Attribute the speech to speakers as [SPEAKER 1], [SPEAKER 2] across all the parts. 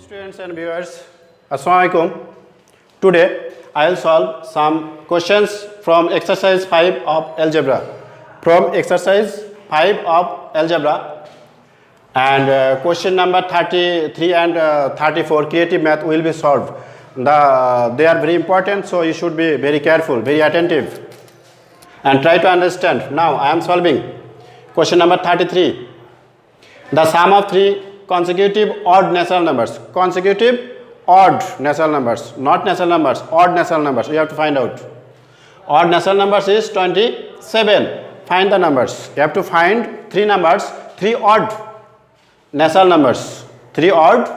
[SPEAKER 1] Students and viewers, Assalamualaikum. Today I will solve some questions from exercise 5 of algebra. From exercise 5 of algebra, and question number 33 and 34 creative math will be solved. They are very important, so you should be very careful, very attentive, and try to understand. Now I am solving question number 33. The sum of three consecutive odd natural numbers. Consecutive odd natural numbers, not natural numbers, odd natural numbers. We have to find out. Odd natural numbers is 27. Find the numbers. You have to find three numbers, three odd natural numbers, three odd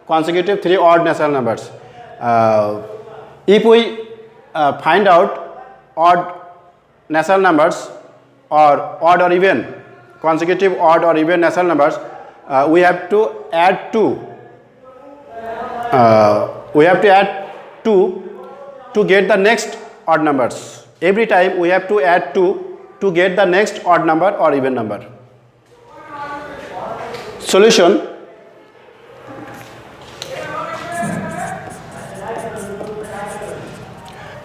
[SPEAKER 1] consecutive, three odd natural numbers. If we find out odd natural numbers or odd or even consecutive odd or even natural numbers, we have to add 2. We have to add 2 to get the next odd numbers. Every time we have to add 2 to get the next odd number or even number. Solution.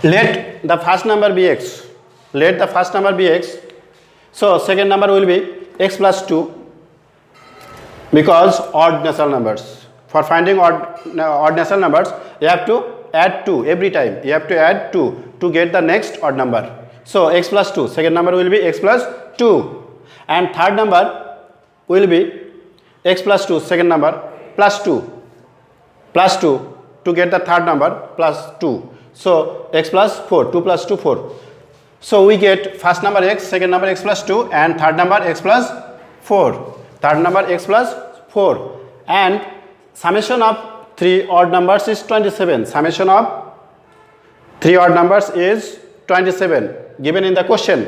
[SPEAKER 1] Let the first number be x. Let the first number be x. So second number will be x plus 2, because odd natural numbers. For finding odd natural numbers, you have to add 2 every time. You have to add 2 to get the next odd number. So x plus 2. Second number will be x plus 2, and third number will be x plus 2. Second number plus 2 to get the third number plus 2. So x plus 4. 2 plus 2 4. So we get first number x, second number x plus 2, and third number x plus 4. Third number x plus 4. And summation of three odd numbers is 27. Summation of three odd numbers is 27 given in the question.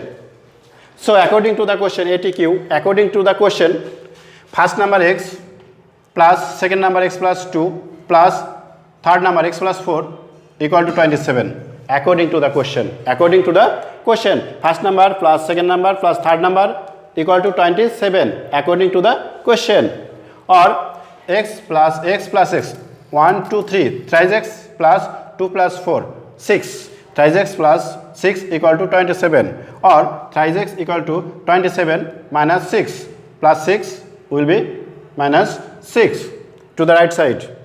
[SPEAKER 1] So according to the question ATQ, according to the question, first number x plus second number x plus 2 plus third number x plus 4 equal to 27. According to the question. According to the question, first number plus second number plus third number equal to 27. According to the question. Or x plus x 1 2 3 thrice x plus 2 plus 4 6 thrice x plus 6 equal to 27, or thrice x equal to 27 minus 6 plus 6 will be minus 6 to the right side,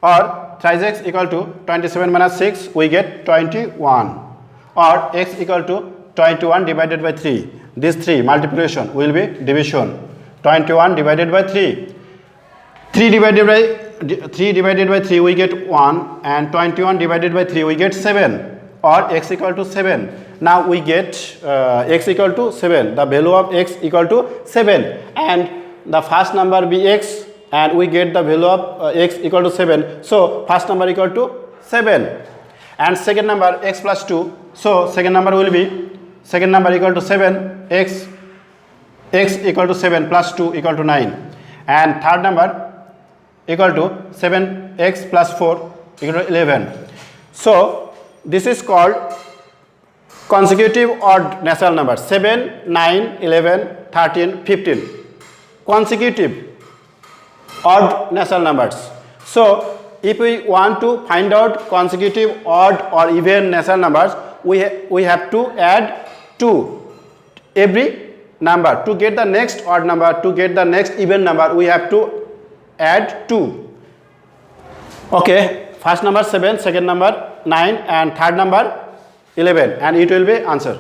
[SPEAKER 1] or thrice x equal to 27 minus 6 we get 21, or x equal to 21 divided by 3. This 3 multiplication will be division. 21 divided by 3. 3 divided by 3 we get 1, and 21 divided by 3 we get 7, or x equal to 7. Now we get x equal to 7. The value of x equal to 7, and the first number be x, and we get the value of x equal to 7. So first number equal to 7, and second number x plus 2. So second number will be second number equal to 7, x equal to 7 plus 2 equal to 9, and third number equal to 7x plus 4 equal to 11. So this is called consecutive odd natural numbers. 7, 9, 11, 13, 15. Consecutive odd natural numbers. So if we want to find out consecutive odd or even natural numbers, we have to add 2 every number. To get the next odd number, to get the next even number, we have to add 2. Okay, first number 7, second number 9, and third number 11, and it will be answer.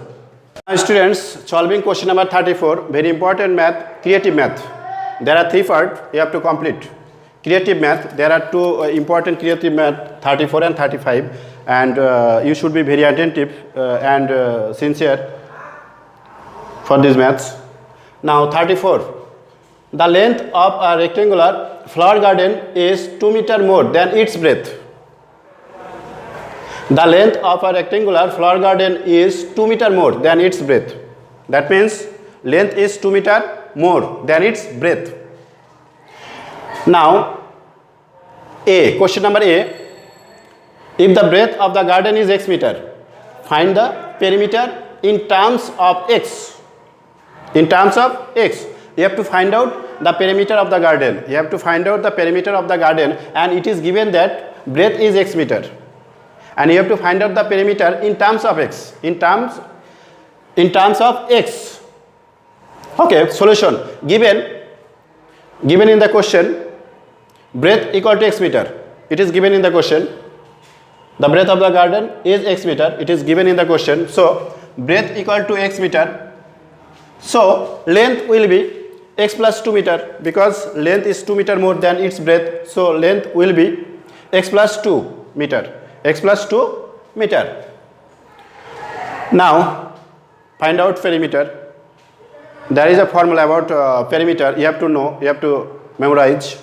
[SPEAKER 1] Now students, solving question number 34, very important math, creative math. There are 3 parts you have to complete. Creative math, there are 2 important creative math, 34 and 35, and you should be very attentive and sincere for these maths. Now 34. The length of a rectangular flower garden is 2 meters more than its breadth. The length of a rectangular flower garden is 2 meters more than its breadth. That means length is 2 meters more than its breadth. Now A, question number A. If the breadth of the garden is x meter, find the perimeter in terms of x. In terms of x, you have to find out the perimeter of the garden. You have to find out the perimeter of the garden, and it is given that breadth is x meter, and you have to find out the perimeter in terms of x, in terms of x. Okay, solution. Given in the question, breadth equal to x meter. It is given in the question. The breadth of the garden is x meter. It is given in the question. So breadth equal to x meter. So length will be x plus 2 meter, because length is 2 meter more than its breadth. So length will be x plus 2 meter. X plus 2 meter. Now find out perimeter. There is a formula about perimeter. You have to know. You have to memorize.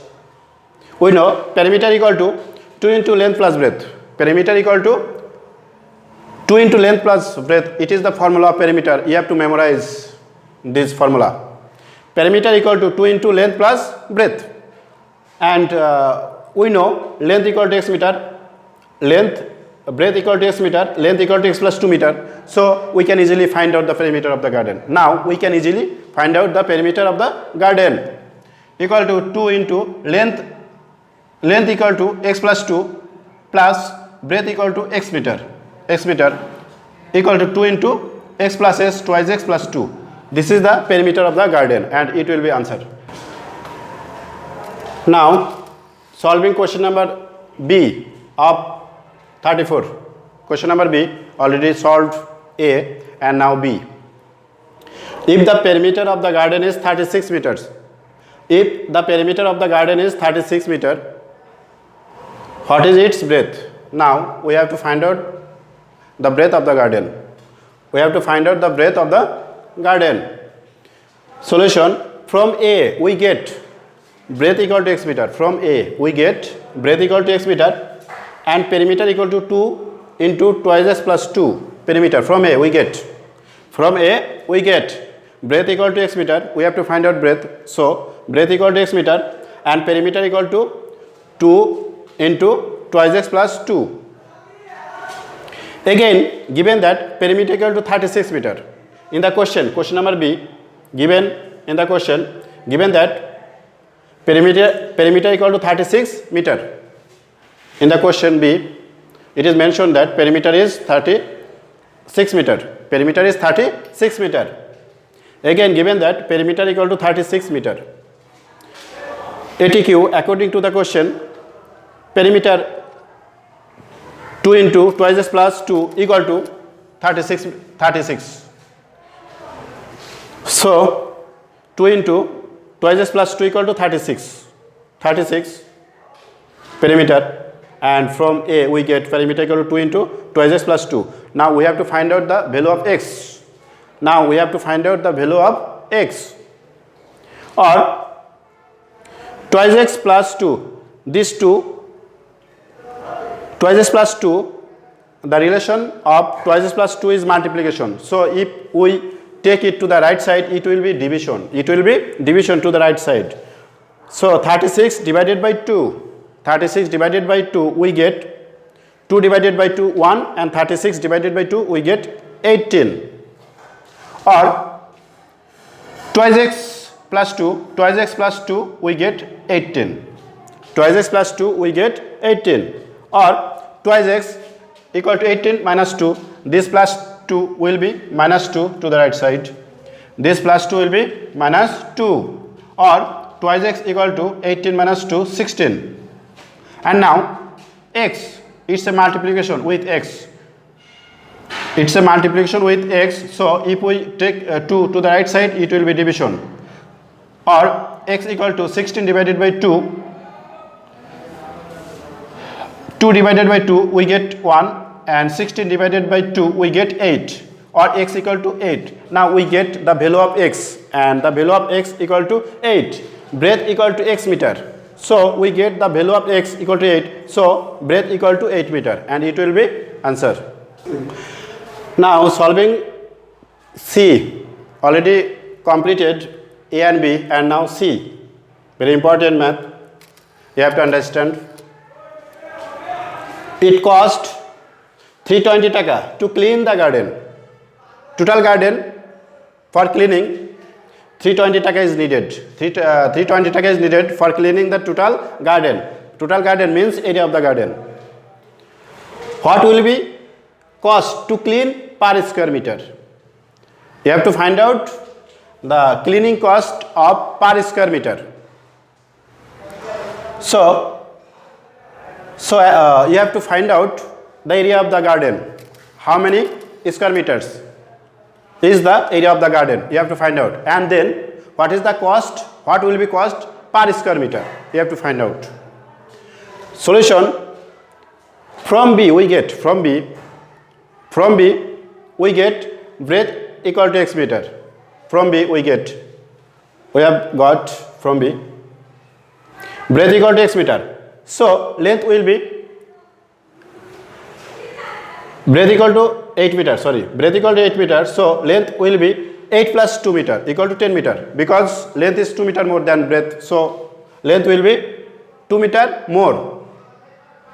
[SPEAKER 1] We know perimeter equal to 2 into length plus breadth. Perimeter equal to 2 into length plus breadth. It is the formula of perimeter. You have to memorize this formula. Perimeter equal to 2 into length plus breadth. And we know length equal to x meter. Breadth equal to x meter. Length equal to x plus 2 meter. So we can easily find out the perimeter of the garden. Now we can easily find out the perimeter of the garden. Equal to 2 into length equal to x plus 2 plus breadth equal to x meter equal to 2 into x plus s twice x plus 2. This is the perimeter of the garden, and it will be answered. Now solving question number B of 34. Question number B, already solved A and now B. If the perimeter of the garden is 36 meters, what is its breadth? Now we have to find out the breadth of the garden. Solution. From A we get breadth equal to x meter. And perimeter equal to 2 into twice s plus 2. Perimeter from A we get breadth equal to x meter. We have to find out breadth. So breadth equal to x meter and perimeter equal to 2 into twice x plus 2. Again, given that perimeter equal to 36 meter. In the question number B, given that perimeter equal to 36 meter. In the question B, it is mentioned that perimeter is 36 meter. Again, given that perimeter equal to 36 meter. ATQ, according to the question, perimeter 2 into twice s plus 2 equal to 36. So 2 into twice s plus 2 equal to 36 perimeter, and from A we get perimeter equal to 2 into twice s plus 2. Now we have to find out the value of x. Or twice x plus 2. This 2 twice s plus 2, the relation of twice s plus 2 is multiplication. So if we take it to the right side, it will be division. To the right side. So 36 divided by 2, we get 2 divided by 2, 1, and 36 divided by 2, we get 18. Or twice x plus 2, we get 18. Or twice x equal to 18 minus 2. This plus 2 will be minus 2 to the right side. This plus 2 will be minus 2. Or twice x equal to 18 minus 2, 16. And now x, it's a multiplication with x. So if we take 2 to the right side, it will be division. Or x equal to 16 divided by 2. 2 divided by 2, we get 1, and 16 divided by 2, we get 8, or x equal to 8. Now we get the value of x, and the value of x equal to 8. Breadth equal to x meter. So we get the value of x equal to 8. So breadth equal to 8 meter, and it will be answer. Now solving C. Already completed A and B, and now C. Very important math. You have to understand. It cost 320 taka to clean the garden. Total garden for cleaning 320 taka is needed. 320 taka is needed for cleaning the total garden. Total garden means area of the garden. What will be cost to clean per square meter? You have to find out the cleaning cost of per square meter. So you have to find out the area of the garden. How many square meters is the area of the garden? You have to find out. And then what is the cost? What will be cost per square meter? You have to find out. Solution: from B we get breadth equal to x meter. From B we have got from B breadth equal to x meter. So length will be breadth equal to 8 meter. Breadth equal to 8 meter. So length will be 8 plus 2 meter equal to 10 meter, because length is 2 meter more than breadth. So length will be 2 meter more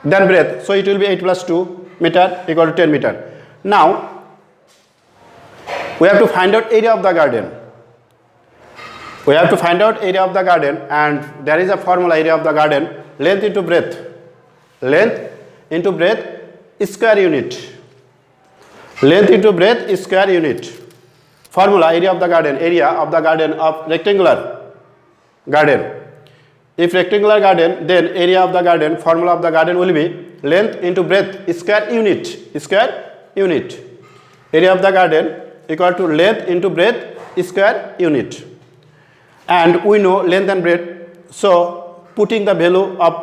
[SPEAKER 1] than breadth. So it will be 8 plus 2 meter equal to 10 meter. Now we have to find out area of the garden. And there is a formula: area of the garden, length into breadth square unit. Length into breadth square unit. Formula: area of the garden of rectangular garden. If rectangular garden, then area of the garden, formula of the garden will be length into breadth square unit. Area of the garden equal to length into breadth square unit. And we know length and breadth. So putting the value of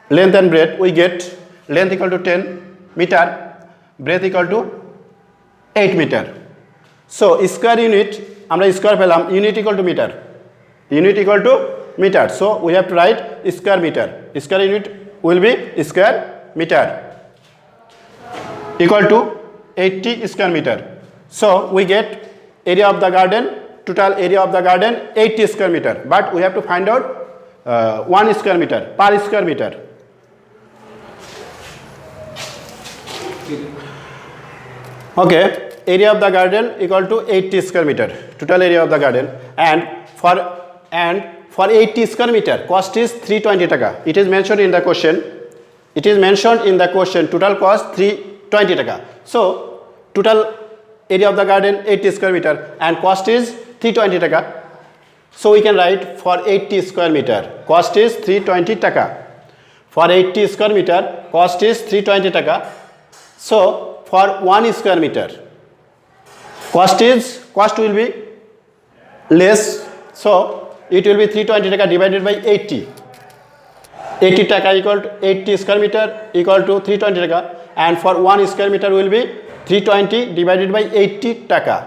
[SPEAKER 1] length and breadth, we get length equal to 10 meter, breadth equal to 8 meter. So square unit, আমরা square পেলাম, unit equal to meter. So we have to write square meter. Square unit will be square meter equal to 80 square meter. So we get area of the garden, total area of the garden 80 square meter, but we have to find out 1 square meter per square meter. Okay, area of the garden equal to 80 square meter, total area of the garden, and for 80 square meter cost is 320 taka. It is mentioned in the question. Total cost 320 taka. So total area of the garden 80 square meter and cost is 320 taka. So we can write for 80 square meter cost is 320 taka. For 80 square meter cost is 320 taka. So for 1 square meter cost will be less. So it will be 320 taka divided by 80. 80 taka equal to 80 square meter equal to 320 taka, and for 1 square meter will be 320 divided by 80 taka.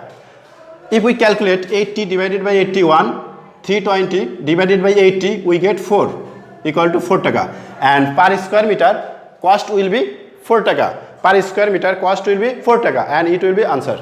[SPEAKER 1] If we calculate 80 divided by 81, 320 divided by 80, we get 4 equal to 4 taka, and per square meter cost will be 4 taka. Per square meter cost will be 4 taka, and it will be answer.